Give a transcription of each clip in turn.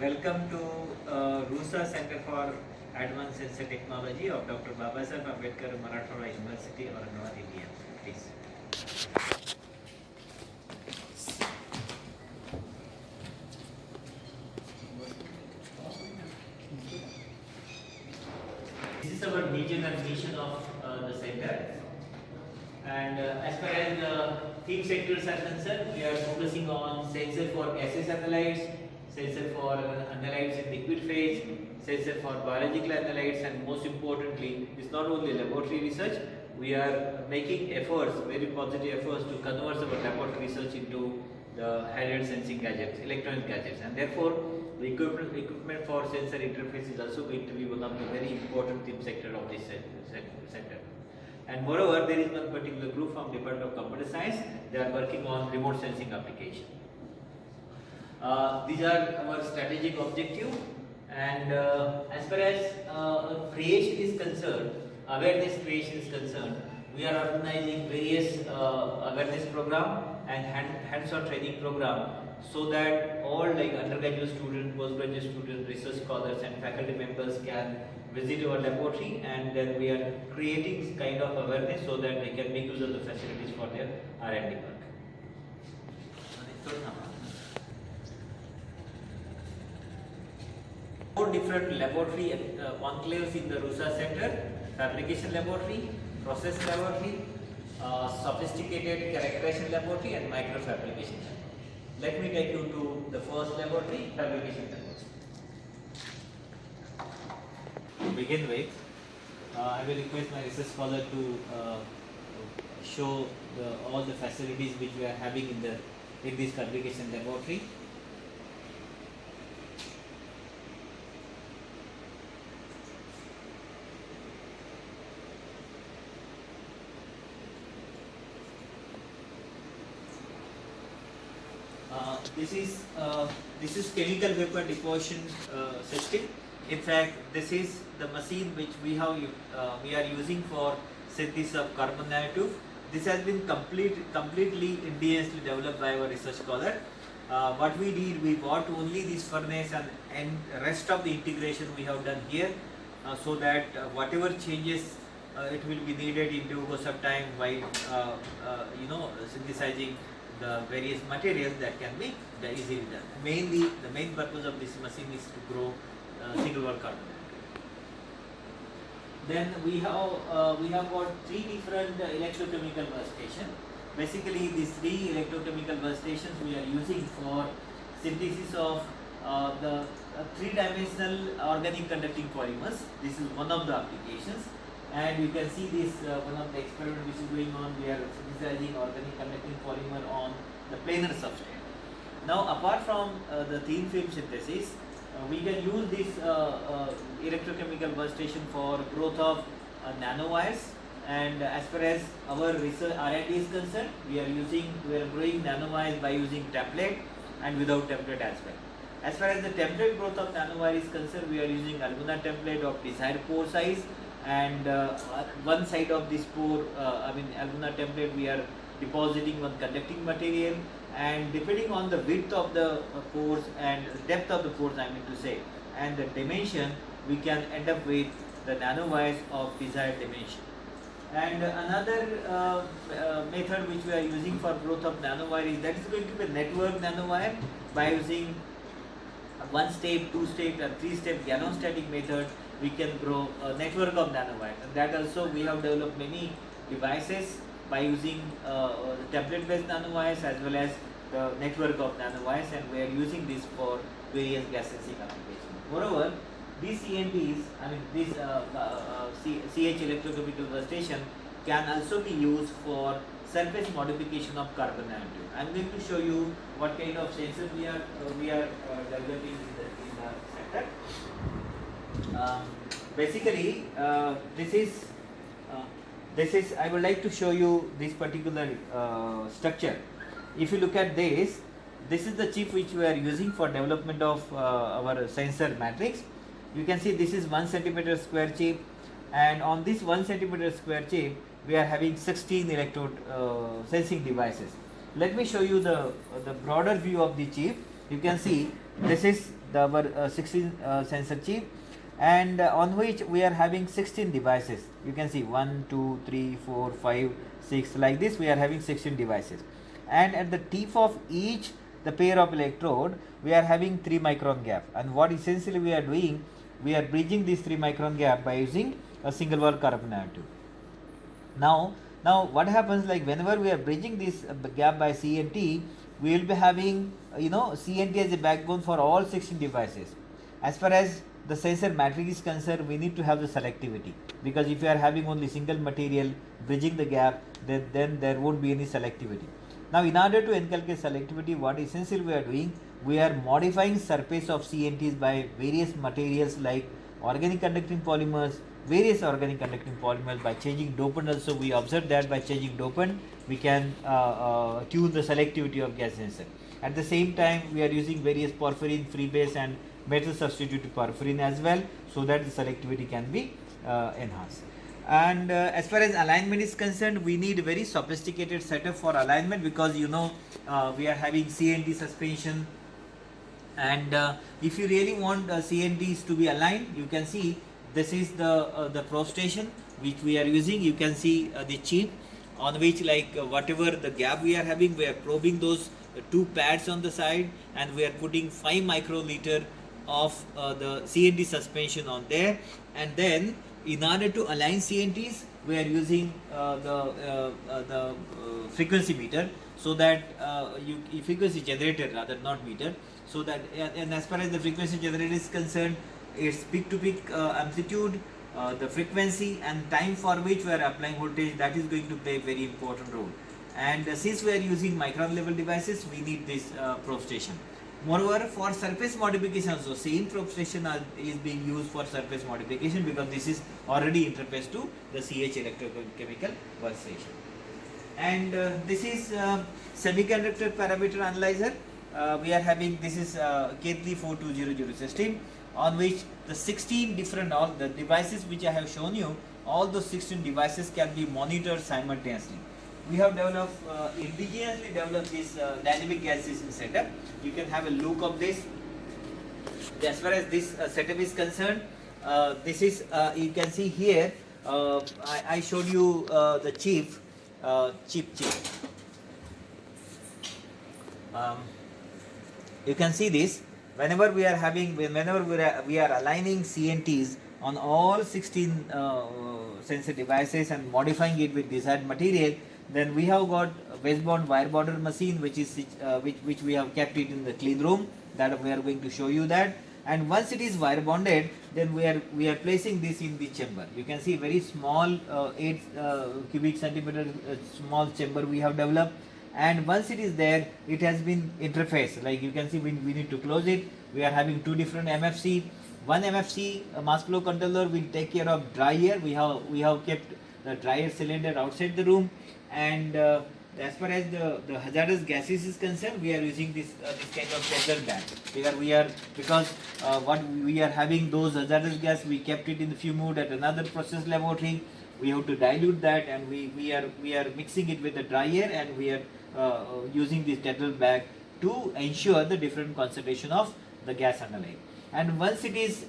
Welcome to RUSA Center for Advanced Sensor Technology of Dr. Babasaheb Ambedkar Marathwada University, Aurangabad, India. Please. This is our vision and mission of the center. And as far as the theme sectors are concerned, we are focusing on sensor for gaseous analytes, sensor for analytes in liquid phase, sensor for biological analytes, and most importantly, it's not only laboratory research. We are making efforts, very positive efforts, to convert our laboratory research into the handheld sensing gadgets, electronic gadgets, and therefore the equipment for sensor interface is also going to be one of the very important theme sector of this center. And moreover, there is one particular group from Department of Computer Science. They are working on remote sensing application. These are our strategic objective. And as far as creation is concerned, awareness creation is concerned, we are organizing various awareness program and hands-on training program, so that all like undergraduate students, postgraduate students, research scholars, and faculty members can visit our laboratory, and then we are creating kind of awareness so that they can make use of the facilities for their R&D work. Four different laboratory enclaves in the RUSA Center: fabrication laboratory, process laboratory, sophisticated characterization laboratory, and microfabrication laboratory. Let me take you to the first laboratory, fabrication laboratory. To begin with, I will request my research scholar to show all the facilities which we are having in this fabrication laboratory. This is chemical vapor deposition system. In fact, this is the machine which we are using for synthesis of carbon nanotube. This has been completely indigenously developed by our research scholar. What we did, we bought only this furnace, and rest of the integration we have done here, so that whatever changes it will be needed in due course of time while synthesizing the various materials, that can be easily done. Mainly, the main purpose of this machine is to grow single wall carbon. Then we have got three different electrochemical workstations. Basically, these three electrochemical workstations we are using for synthesis of the three-dimensional organic conducting polymers. This is one of the applications, and you can see this one of the experiments which is going on. We are synthesizing organic conducting polymer on the planar substrate. Now, apart from the thin film synthesis, we can use this electrochemical workstation for growth of nanowires. And as far as our research R&D is concerned, we are growing nanowires by using template and without template as well. As far as the template growth of nanowire is concerned, we are using Albunar template of desired pore size, and one side of this pore, Albunar template, we are depositing one conducting material, and depending on the width of the pores and depth of the pores, and the dimension, we can end up with the nanowires of desired dimension. And another method which we are using for growth of nanowire is going to be network nanowire by using one step, two step, and three step ganostatic method. We can grow a network of nanowires, and that also we have developed many devices by using template based nanowires as well as the network of nanowires, and we are using this for various gas sensing applications. Moreover, these CNTs, CH electrochemical workstation, can also be used for surface modification of carbon nanotube. I am going to show you what kind of sensors we are developing in the sector. Basically, this is I would like to show you this particular structure. If you look at this is the chip which we are using for development of our sensor matrix. You can see this is 1 centimeter square chip, and on this 1 centimeter square chip we are having 16 electrode sensing devices. Let me show you the broader view of the chip. you can see this is our 16 sensor chip, and on which we are having 16 devices. You can see 1 2 3 4 5 6, like this we are having 16 devices, and at the tip of each the pair of electrode we are having 3 micron gap. And what essentially we are doing, we are bridging this 3 micron gap by using a single wall carbon nanotube. Now what happens, like whenever we are bridging this gap by CNT, we will be having CNT as a backbone for all 16 devices. As far as the sensor matrix is concerned, we need to have the selectivity, because if you are having only single material bridging the gap, then there won't be any selectivity. Now in order to inculcate selectivity, what essentially we are doing, we are modifying surface of CNTs by various materials like organic conducting polymers, various organic conducting polymers, by changing dopant. Also we observed that by changing dopant we can tune the selectivity of gas sensor. At the same time, we are using various porphyrin, free base and metal substitute porphyrin as well, so that the selectivity can be enhanced. And as far as alignment is concerned, we need a very sophisticated setup for alignment, because we are having CNT suspension, and if you really want CNTs to be aligned, you can see this is the probe station which we are using. You can see the chip on which, like whatever the gap we are having, we are probing those two pads on the side, and we are putting 5 microliter of the CNT suspension on there. And then in order to align CNTs, we are using the frequency meter, so that frequency generator rather, not meter, so that and as far as the frequency generator is concerned, its peak to peak amplitude, the frequency and time for which we are applying voltage, that is going to play a very important role. And since we are using micron level devices, we need this probe station. Moreover, for surface modification, so same probe station is being used for surface modification, because this is already interfaced to the CH electrochemical workstation. And this is semiconductor parameter analyzer. We are having, this is K34200 system, on which the 16 different, all the devices which I have shown you, all those 16 devices can be monitored simultaneously. We have developed, indigenously developed this dynamic gas sensing setup. You can have a look of this. As far as this setup is concerned, this is, you can see here, I showed you the chip. You can see this. Whenever we are having, whenever we are aligning CNTs on all 16 sensor devices and modifying it with desired material, then we have got a westbound wire bonder machine, which is which we have kept it in the clean room, that we are going to show you that. And once it is wire bonded, then we are placing this in the chamber. You can see very small 8 cubic centimeter small chamber we have developed. And once it is there, it has been interfaced. Like you can see, we need to close it. We are having 2 different MFC. One MFC mass flow controller will take care of dry air. We have kept the dry air cylinder outside the room. And as far as the hazardous gases is concerned, we are using this kind of tether bag, because what we are having those hazardous gas, we kept it in the fume hood at another process laboratory. We have to dilute that, and we are mixing it with the dry air, and we are using this tether bag to ensure the different concentration of the gas underlying. And once it is,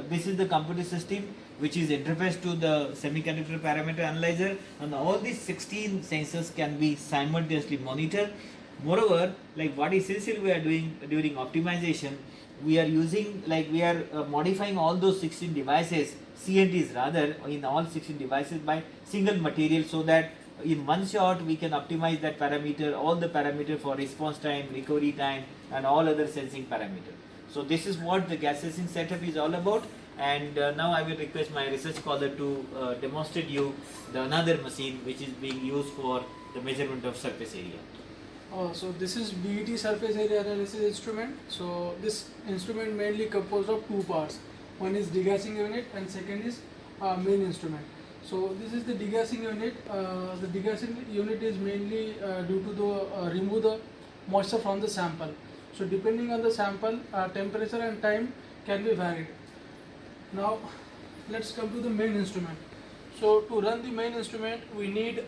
this is the computer system which is interfaced to the semiconductor parameter analyzer, and all these 16 sensors can be simultaneously monitored. Moreover, like what essentially we are doing during optimization, we are using, we are modifying all those 16 devices, CNTs rather, in all 16 devices by single material, so that in one shot we can optimize that parameter, all the parameter for response time, recovery time, and all other sensing parameters. So this is what the gas sensing setup is all about. And now I will request my research scholar to demonstrate you the another machine which is being used for the measurement of surface area. So this is BET surface area analysis instrument. So this instrument mainly composed of 2 parts. One is degassing unit and second is main instrument. So this is the degassing unit. The degassing unit is mainly due to the remove the moisture from the sample. So depending on the sample, temperature and time can be varied. Now let's come to the main instrument. So to run the main instrument, we need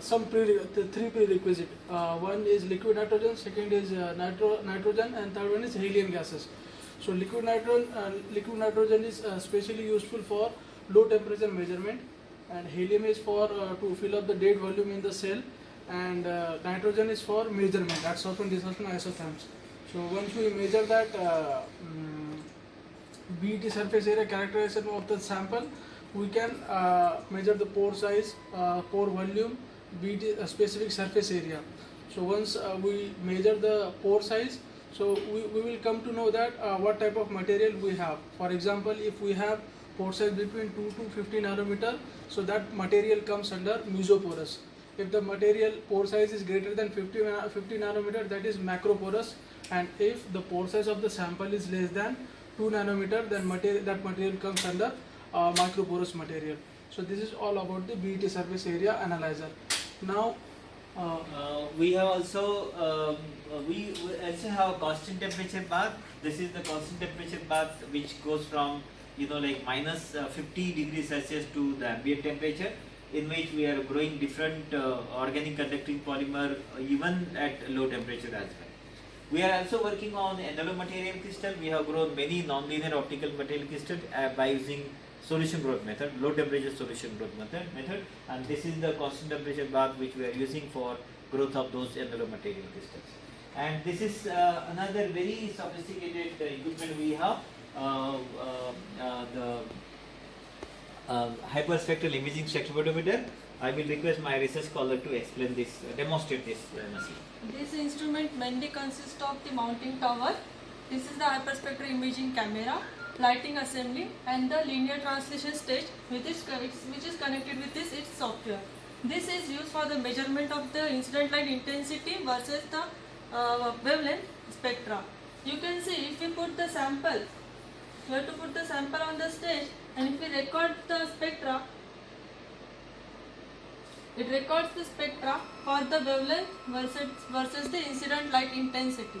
three prerequisites. One is liquid nitrogen, second is nitrogen, and third one is helium gases. So liquid nitrogen is specially useful for low temperature measurement, and helium is for to fill up the dead volume in the cell, and nitrogen is for measurement, adsorption, dispersion, isotherms. So once we measure that BET surface area characterization of the sample, we can measure the pore size, pore volume, BET specific surface area. So once we measure the pore size, so we will come to know that what type of material we have. For example, if we have pore size between 2 to 50 nanometer, so that material comes under mesoporous. If the material pore size is greater than 50 nanometer, that is macroporous, and if the pore size of the sample is less than 2 nanometer, then that material comes under microporous material. So this is all about the BET surface area analyzer. Now we have also we also have a constant temperature bath. This is the constant temperature bath which goes from like minus 50 degrees Celsius to the ambient temperature, in which we are growing different organic conducting polymer even at low temperature as well. We are also working on nanomaterial crystal. We have grown many non-linear optical material crystal by using solution growth method, low temperature solution growth method, and this is the constant temperature bath which we are using for growth of those nanomaterial crystals. And this is another very sophisticated equipment we have, the hyperspectral imaging spectrophotometer. I will request my research scholar to explain this, demonstrate this machine. This instrument mainly consists of the mounting tower. This is the hyperspectral imaging camera, lighting assembly, and the linear translation stage which is connected with its software. This is used for the measurement of the incident light intensity versus the wavelength spectra. You can see if we put the sample, we have to put the sample on the stage, and if we record the spectra, it records the spectra for the wavelength versus the incident light intensity.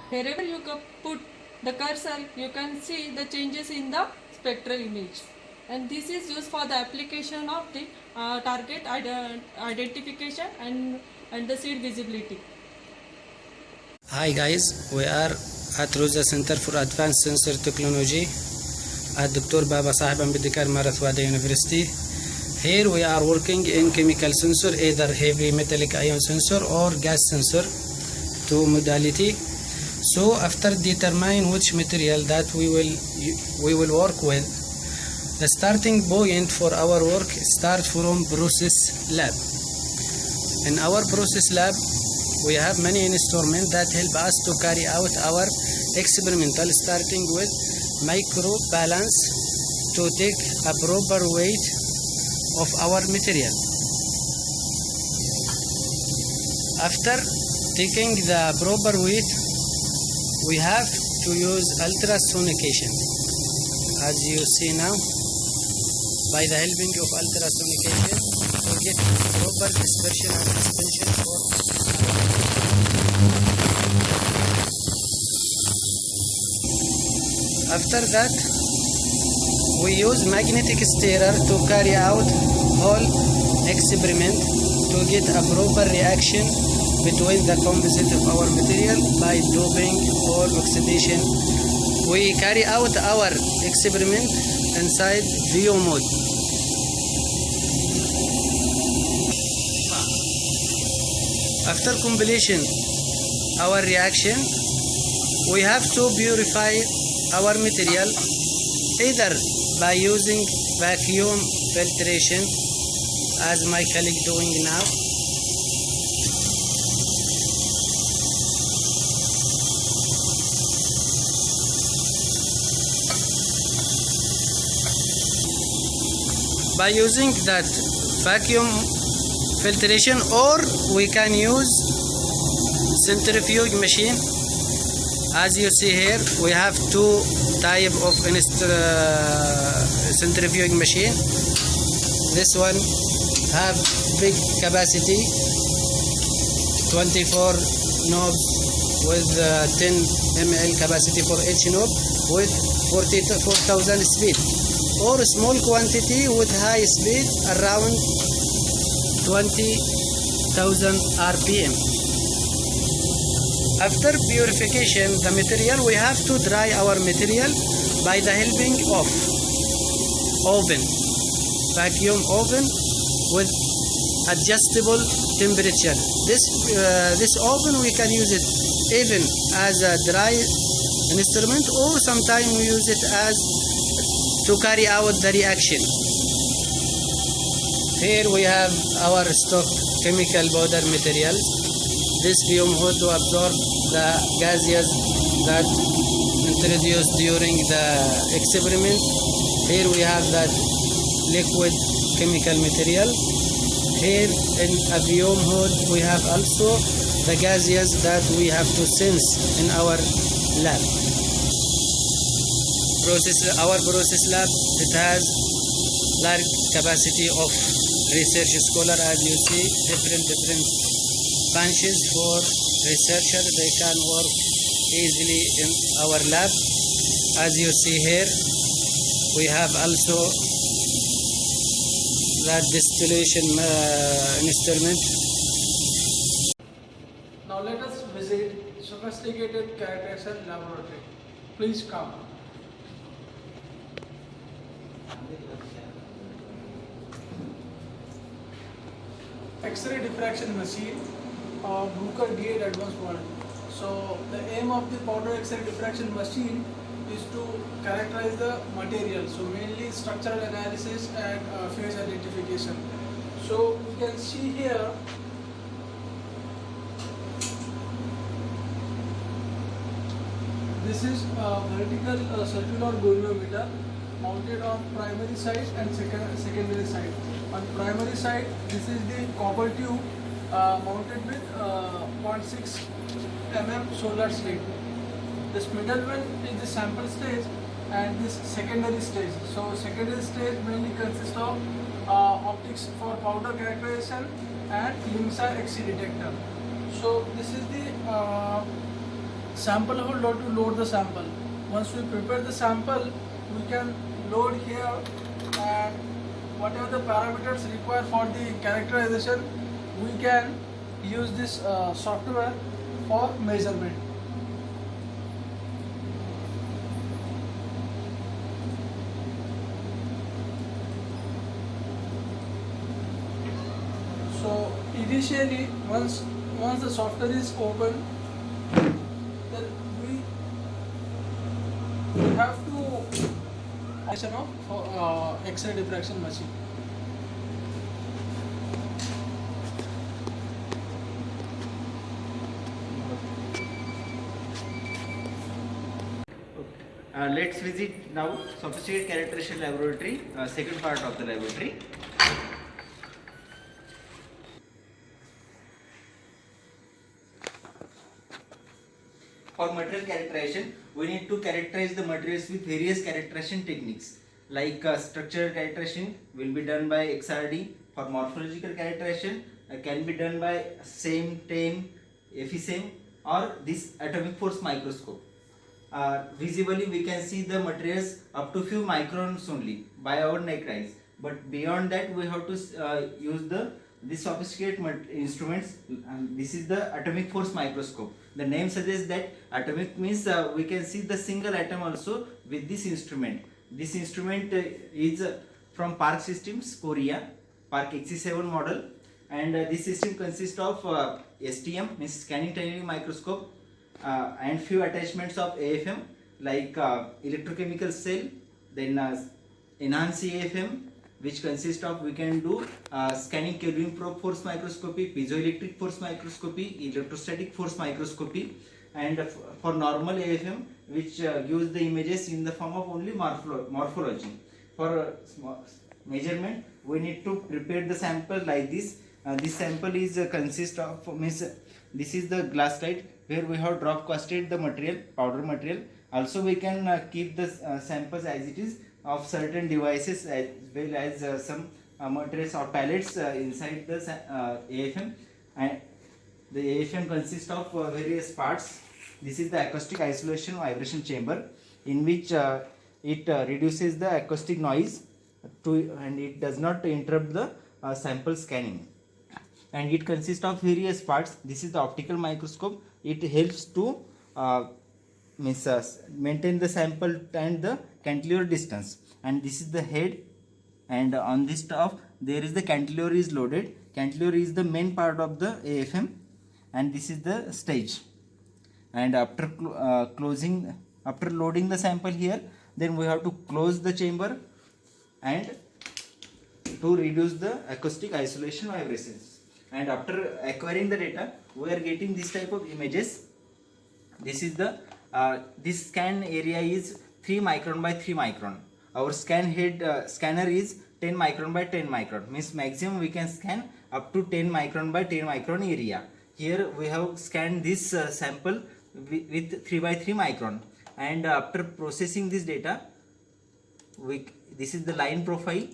Wherever you put the cursor, you can see the changes in the spectral image, and this is used for the application of the target identification and the seed visibility. Hi guys, we are at Rosa Center for Advanced Sensor Technology at Dr. Baba Sahib Ambedkar Marathwada University. Here we are working in chemical sensor, either heavy metallic ion sensor or gas sensor, two modality. So after determine which material that we will work with, the starting point for our work starts from process lab. In our process lab, we have many instruments that help us to carry out our experimental, starting with micro balance to take a proper weight of our material. After taking the proper weight, we have to use ultrasonication. As you see now, by the helping of ultrasonication, to get proper dispersion and expansion for After that, we use magnetic stirrer to carry out whole experiment to get a proper reaction between the composite of our material by doping or oxidation. We carry out our experiment inside view mode. After completion our reaction, we have to purify our material either by using vacuum filtration, as my colleague doing now, by using that vacuum filtration, or we can use centrifuge machine. As you see here, we have two type of centrifuging machine. This one have big capacity, 24 knobs with 10 ml capacity for each knob with 44,000 speed, or small quantity with high speed around 20,000 RPM. After purification the material, we have to dry our material by the helping of oven, vacuum oven with adjustable temperature. This oven we can use it even as a dry instrument, or sometimes we use it as to carry out the reaction. Here we have our stock chemical powder materials. This fume hood to absorb the gases that introduced during the experiment. Here we have that liquid chemical material. Here in a fume hood we have also the gases that we have to sense in our lab. Our process lab, it has large capacity of research scholar. As you see, different benches for researchers. They can work easily in our lab. As you see here, we have also that distillation instrument. Now let us visit sophisticated characterization laboratory. Please come. X-ray diffraction machine, Bruker gate advanced model. So the aim of the powder X-ray diffraction machine is to characterize the material. So mainly structural analysis and phase identification. So you can see here this is a vertical circular goniometer mounted on primary side and secondary side. On primary side, this is the copper tube mounted with 0.6 mm solar slit. This middle one is the sample stage and this secondary stage. So secondary stage mainly consists of optics for powder characterization and LIMSA XC detector. So this is the sample holder to load the sample. Once we prepare the sample, we can load here, and whatever the parameters required for the characterization, we can use this software for measurement. So initially, once the software is open, then we have to action of X-ray diffraction machine. Let's visit now sophisticated characterization laboratory, second part of the laboratory. For material characterization, we need to characterize the materials with various characterization techniques. Like structural characterization will be done by XRD. For morphological characterization can be done by SEM, TEM, FESEM, or this atomic force microscope. Visibly we can see the materials up to few microns only by our naked eyes, but beyond that we have to use this sophisticated instruments, and this is the atomic force microscope. The name suggests that atomic means we can see the single atom also with this instrument. This instrument is from Park Systems, Korea, Park XC7 model, and this system consists of STM means scanning tunneling microscope, and few attachments of AFM like electrochemical cell, then enhanced AFM, which consists of we can do scanning Kelvin probe force microscopy, piezoelectric force microscopy, electrostatic force microscopy, and for normal AFM which gives the images in the form of only morphology. For measurement we need to prepare the sample like this. This sample is consist of means this is the glass slide where we have drop casted the material, powder material, Also we can keep the samples as it is of certain devices as well as some materials or pallets inside the AFM. And the AFM consists of various parts. This is the acoustic isolation vibration chamber, in which it reduces the acoustic noise and it does not interrupt the sample scanning. And it consists of various parts. This is the optical microscope. It helps to maintain the sample and the cantilever distance. And this is the head, and on this top there is the cantilever is loaded. Cantilever is the main part of the AFM, and this is the stage. And after after loading the sample here, then we have to close the chamber and to reduce the acoustic isolation vibrations. And after acquiring the data, we are getting this type of images. This is the this scan area is 3 micron by 3 micron. Our scanner is 10 micron by 10 micron, means maximum we can scan up to 10 micron by 10 micron area. Here we have scanned this sample with 3 by 3 micron, and after processing this data, this is the line profile.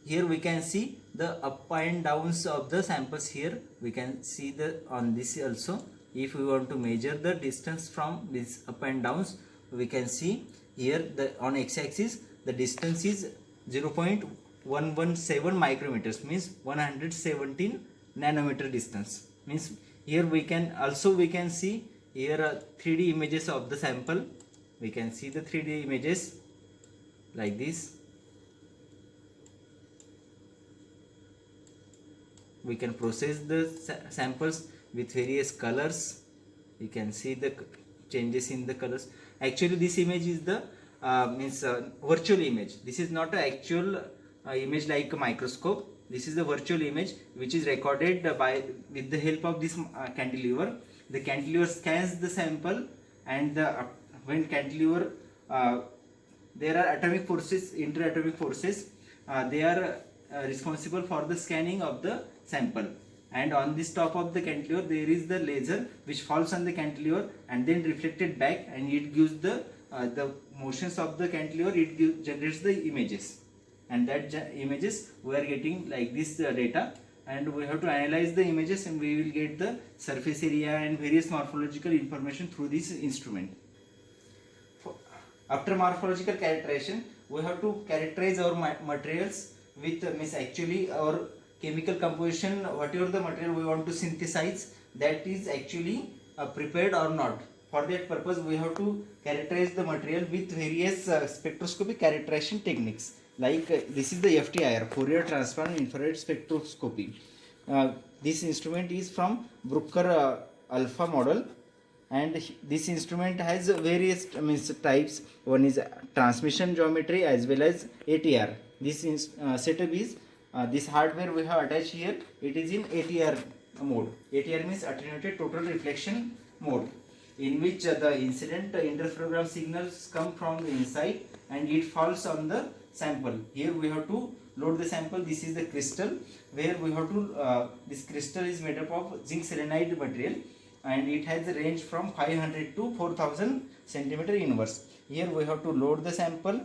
Here we can see the up and downs of the samples. Here we can see the on this also. If we want to measure the distance from this up and downs, we can see here the on x-axis the distance is 0.117 micrometers, means 117 nanometer distance. Means here we can see here 3D images of the sample. We can see the 3D images like this. We can process the samples with various colors. You can see the changes in the colors. Actually this image is the virtual image. This is not an actual image like a microscope. This is the virtual image which is recorded with the help of this cantilever. The cantilever scans the sample, and when cantilever there are atomic forces, interatomic forces, they are responsible for the scanning of the sample. And on this top of the cantilever there is the laser which falls on the cantilever and then reflected back, and it gives the motions of the cantilever. It generates the images, and that images we are getting like this data, and we have to analyze the images, and we will get the surface area and various morphological information through this instrument. After morphological characterization, we have to characterize our materials with actually our chemical composition. Whatever the material we want to synthesize, that is actually prepared or not. For that purpose, we have to characterize the material with various spectroscopic characterization techniques. Like this is the FTIR, Fourier Transparent Infrared Spectroscopy. This instrument is from Bruker Alpha model, and this instrument has various types. One is transmission geometry as well as ATR. This setup is this hardware we have attached here. It is in ATR mode. ATR means attenuated total reflection mode, in which the incident interferogram signals come from the inside and it falls on the sample. Here we have to load the sample. This is the crystal where we have to this crystal is made up of zinc selenide material, and it has a range from 500 to 4000 centimeter inverse. Here we have to load the sample,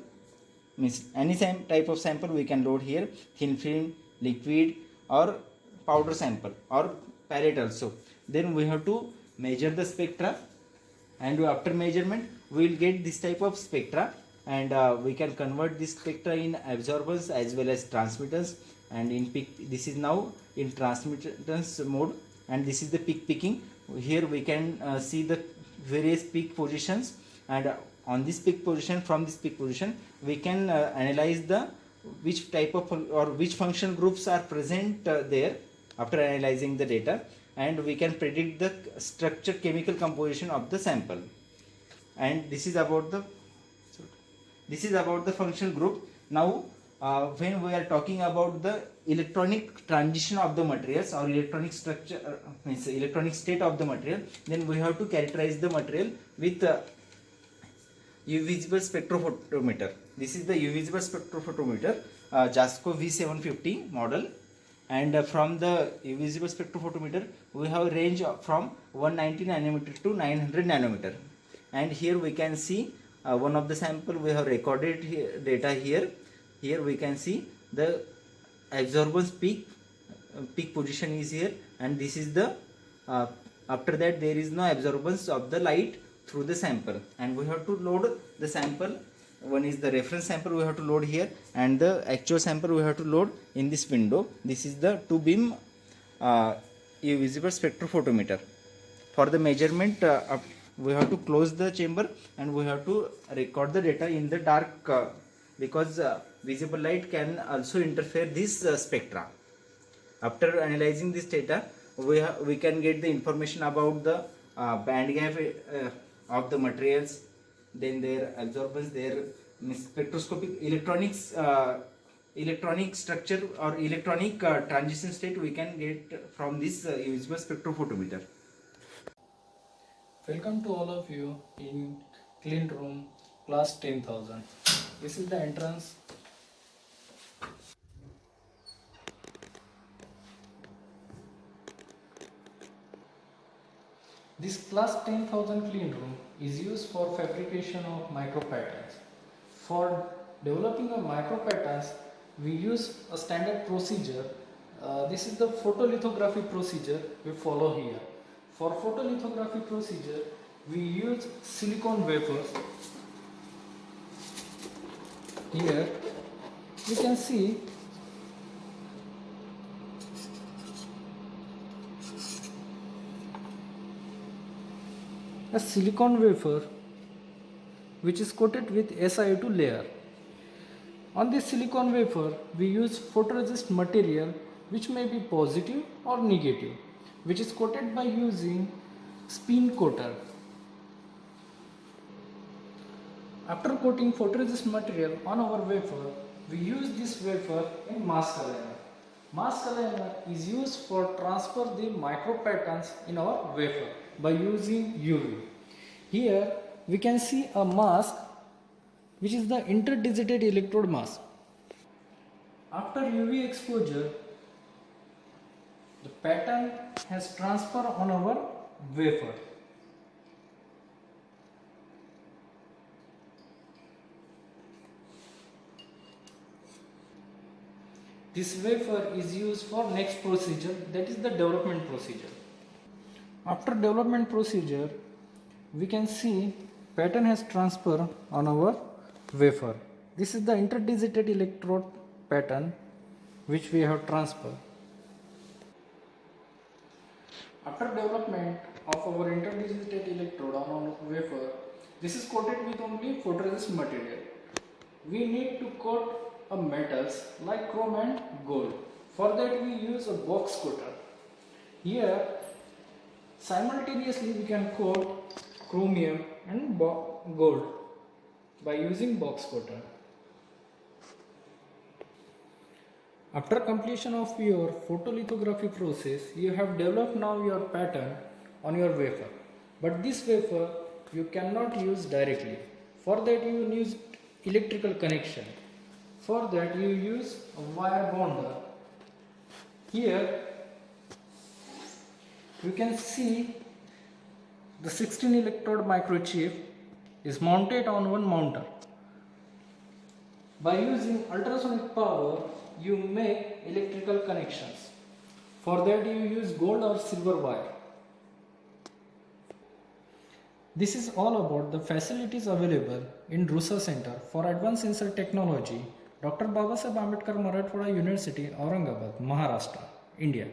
means any type of sample we can load here, thin film, liquid or powder sample or pallet also. Then we have to measure the spectra, and after measurement we will get this type of spectra, and we can convert this spectra in absorbance as well as transmittance. And in peak, this is now in transmittance mode, and this is the peak picking. Here we can see the various peak positions, and on this peak position, from this peak position we can analyze the which type of or which functional groups are present there after analyzing the data, and we can predict the structure chemical composition of the sample. And this is about the functional group. Now when we are talking about the electronic transition of the materials or electronic structure, means electronic state of the material, then we have to characterize the material with UV visible spectrophotometer. This is the UV visible spectrophotometer, JASCO V750 model, and from the UV visible spectrophotometer we have a range from 190 nanometer to 900 nanometer. And here we can see one of the sample we have recorded data here. Here we can see the absorbance peak position is here, and this is the after that there is no absorbance of the light through the sample, and we have to load the sample. One is the reference sample we have to load here, and the actual sample we have to load in this window. This is the 2 beam visible spectrophotometer. For the measurement we have to close the chamber and we have to record the data in the dark because visible light can also interfere this spectra. After analyzing this data, we can get the information about the band gap of the materials, then their absorbance, their spectroscopic electronic structure or electronic transition state we can get from this visible spectrophotometer. Welcome to all of you in clean room class 10,000. This is the entrance. This class 10,000 clean room is used for fabrication of micro patterns. For developing a micro patterns, we use a standard procedure. This is the photolithography procedure we follow here. For photolithography procedure, we use silicon wafers. Here we can see a silicon wafer which is coated with SiO2 layer. On this silicon wafer, we use photoresist material which may be positive or negative, which is coated by using spin coater. After coating photoresist material on our wafer, we use this wafer in mask aligner. Mask aligner is used for transfer the micro patterns in our wafer by using UV. Here we can see a mask which is the interdigitate electrode mask. After UV exposure, the pattern has transferred on our wafer. This wafer is used for next procedure, that is the development procedure. After development procedure, we can see pattern has transferred on our wafer. This is the interdigitate electrode pattern which we have transferred. After development of our interdigitate electrode on our wafer, this is coated with only photoresist material. We need to coat metals like chrome and gold. For that we use a box coater. Here simultaneously we can coat chromium and gold by using box coater. After completion of your photolithography process, you have developed now your pattern on your wafer. But this wafer you cannot use directly. For that you use electrical connection. For that you use a wire bonder. Here you can see the 16 electrode microchip is mounted on one mounter. By using ultrasonic power, you make electrical connections. For that you use gold or silver wire. This is all about the facilities available in RUSA Center for Advanced Sensor Technology, Dr. Babasaheb Ambedkar Marathwada University, Aurangabad, Maharashtra, India.